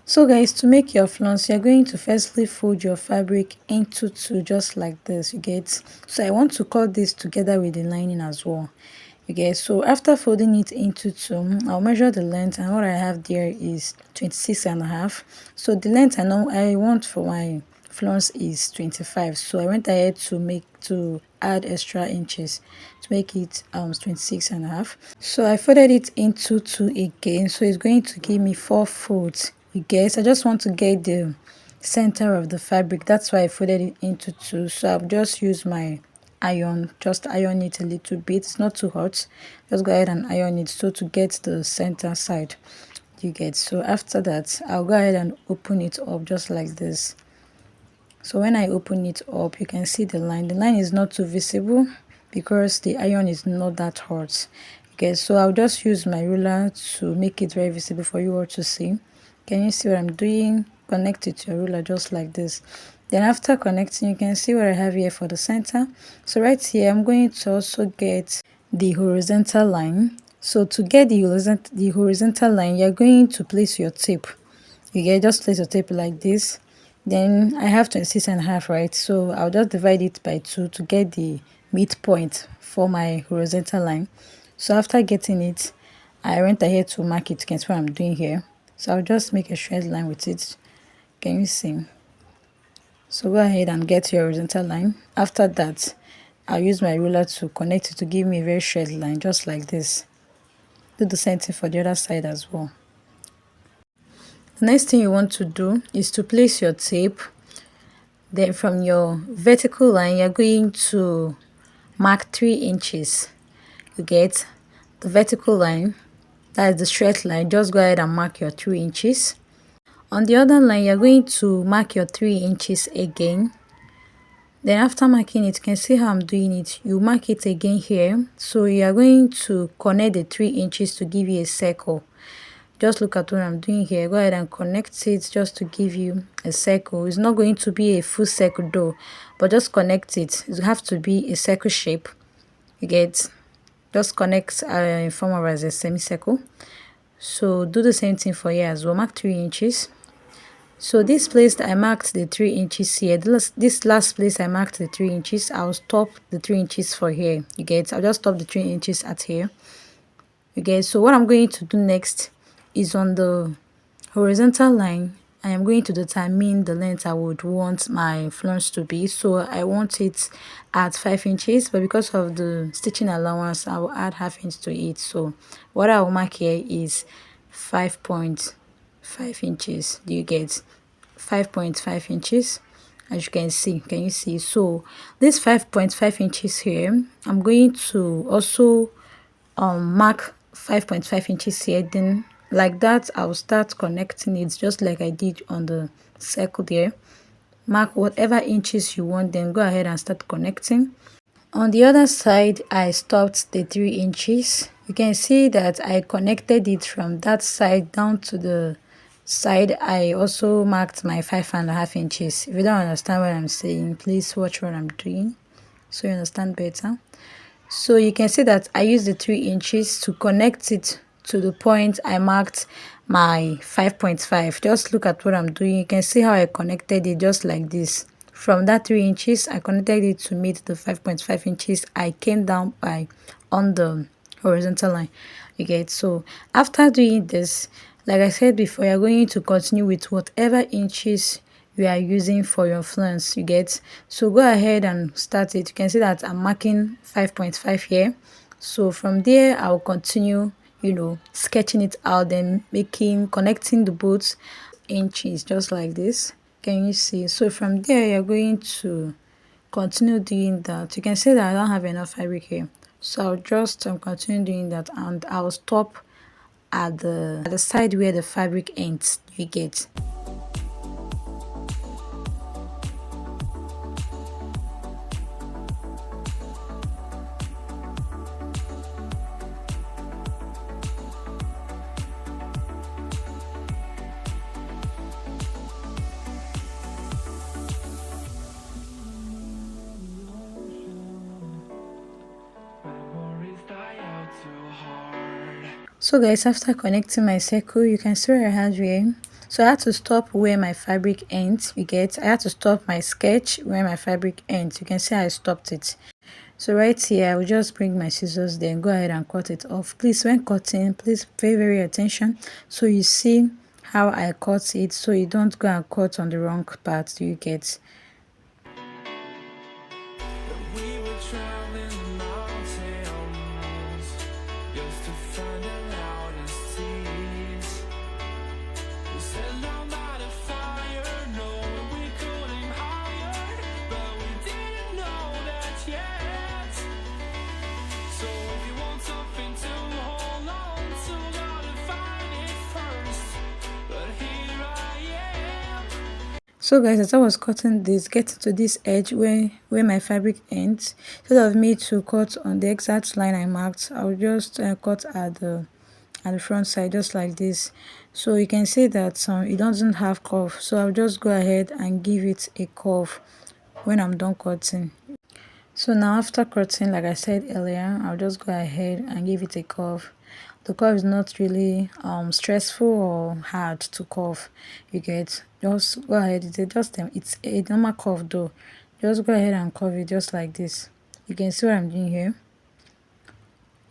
So guys, to make your flounce, you're going to firstly fold your fabric into two, just like this, you get. So I want to cut this together with the lining as well, you get. So after folding it into two, I'll measure the length, and what I have there is 26.5. So the length I know I want for my flounce is 25, so I went ahead to add extra inches to make it 26.5. So I folded it into two again, so it's going to give me 4 folds, you guys. I just want to get the center of the fabric, that's why I folded it into two. So I'll just use my iron, just iron it a little bit. It's not too hot, just go ahead and iron it so to get the center side, you get. So after that, I'll go ahead and open it up just like this. So when I open it up, you can see the line. The line is not too visible because the iron is not that hot. Okay, so I'll just use my ruler to make it very visible for you all to see. Can you see what I'm doing? Connect it to your ruler just like this. Then after connecting, you can see what I have here for the center. So right here, I'm going to also get the horizontal line. So to get the horizontal line, you're going to place your tape. You get, just place your tape like this. Then I have 26.5, right? So I'll just divide it by 2 to get the midpoint for my horizontal line. So after getting it, I went ahead to mark it. You can see what I'm doing here. So I'll just make a straight line with it. Can you see? So go ahead and get your horizontal line. After that, I'll use my ruler to connect it to give me a very straight line, just like this. Do the same thing for the other side as well. The next thing you want to do is to place your tape. Then from your vertical line, you're going to mark 3 inches. You get the vertical line, that is the straight line. Just go ahead and mark your 3 inches. On the other line, you're going to mark your 3 inches again. Then after marking it, you can see how I'm doing it. You mark it again here. So you are going to connect the 3 inches to give you a circle. Just look at what I'm doing here. Go ahead and connect it just to give you a circle. It's not going to be a full circle though, but just connect it. It have to be a circle shape. You get, just connect in form of as a semicircle. So do the same thing for here as well. Mark 3 inches. So this place I marked the 3 inches here. This last place I marked the 3 inches. I'll stop the 3 inches for here. You get, I'll just stop the 3 inches at here. You get. So what I'm going to do next is on the horizontal line, I am going to determine the length I would want my flounce to be. So I want it at 5 inches, but because of the stitching allowance, I will add half inch to it. So what I will mark here is 5.5 inches. Do you get 5.5 inches? As you can see, can you see? So this 5.5 inches here, I'm going to also mark 5.5 inches here. Then like that, I'll start connecting it just like I did on the circle there. Mark whatever inches you want, then go ahead and start connecting. On the other side, I stopped the 3 inches. You can see that I connected it from that side down to the side. I also marked my 5.5 inches. If you don't understand what I'm saying, please watch what I'm doing so you understand better. So you can see that I used the 3 inches to connect it to the point I marked my 5.5. Just look at what I'm doing. You can see how I connected it just like this. From that 3 inches, I connected it to meet the 5.5 inches I came down by on the horizontal line. You get. So after doing this, like I said before, you're going to continue with whatever inches you are using for your flounce, you get. So go ahead and start it. You can see that I'm marking 5.5 here. So from there, I'll continue, sketching it out, then connecting the both inches just like this. Can you see? So from there, you're going to continue doing that. You can see that I don't have enough fabric here, so I'll just continue doing that, and I'll stop at the side where the fabric ends, you get. So guys, after connecting my circle, you can see where I had here. So I had to stop where my fabric ends. I had to stop my sketch where my fabric ends. You can see I stopped it. So right here, I will just bring my scissors, then go ahead and cut it off. Please, when cutting, please pay very attention so you see how I cut it, so you don't go and cut on the wrong part. You get. So guys, as I was cutting this, get to this edge where my fabric ends. Instead of me to cut on the exact line I marked, I'll just cut at the front side, just like this. So you can see that it doesn't have curve, so I'll just go ahead and give it a curve when I'm done cutting. So now after cutting, like I said earlier, I'll just go ahead and give it a curve. The curve is not really stressful or hard to curve. You get, just go ahead. It's a normal curve though. Just go ahead and curve it just like this. You can see what I'm doing here.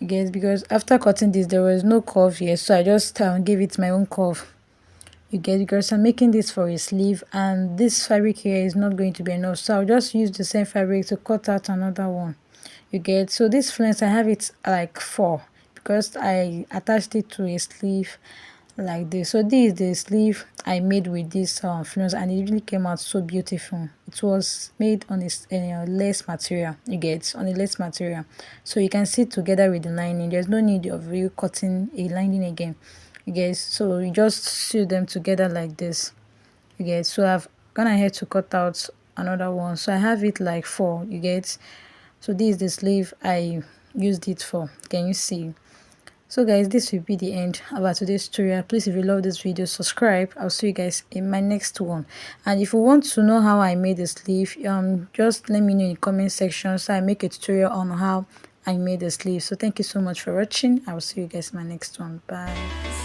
You get, because after cutting this there was no curve here, so I just gave it my own curve. You get, because I'm making this for a sleeve and this fabric here is not going to be enough, so I'll just use the same fabric to cut out another one. You get, so this flounce I have it like 4 because I attached it to a sleeve like this. So this is the sleeve I made with this flounce, and it really came out so beautiful. It was made on a lace material. You get, on a lace material, so you can see it together with the lining. There's no need of you cutting a lining again. You guys, so you just sew them together like this. You get, so I've gone ahead to cut out another one, so I have it like 4. You get, so this is the sleeve I used it for. Can you see? So guys, this will be the end about today's tutorial. Please, if you love this video, subscribe. I'll see you guys in my next one. And if you want to know how I made the sleeve, just let me know in the comment section, so I make a tutorial on how I made the sleeve. So thank you so much for watching. I will see you guys in my next one. Bye.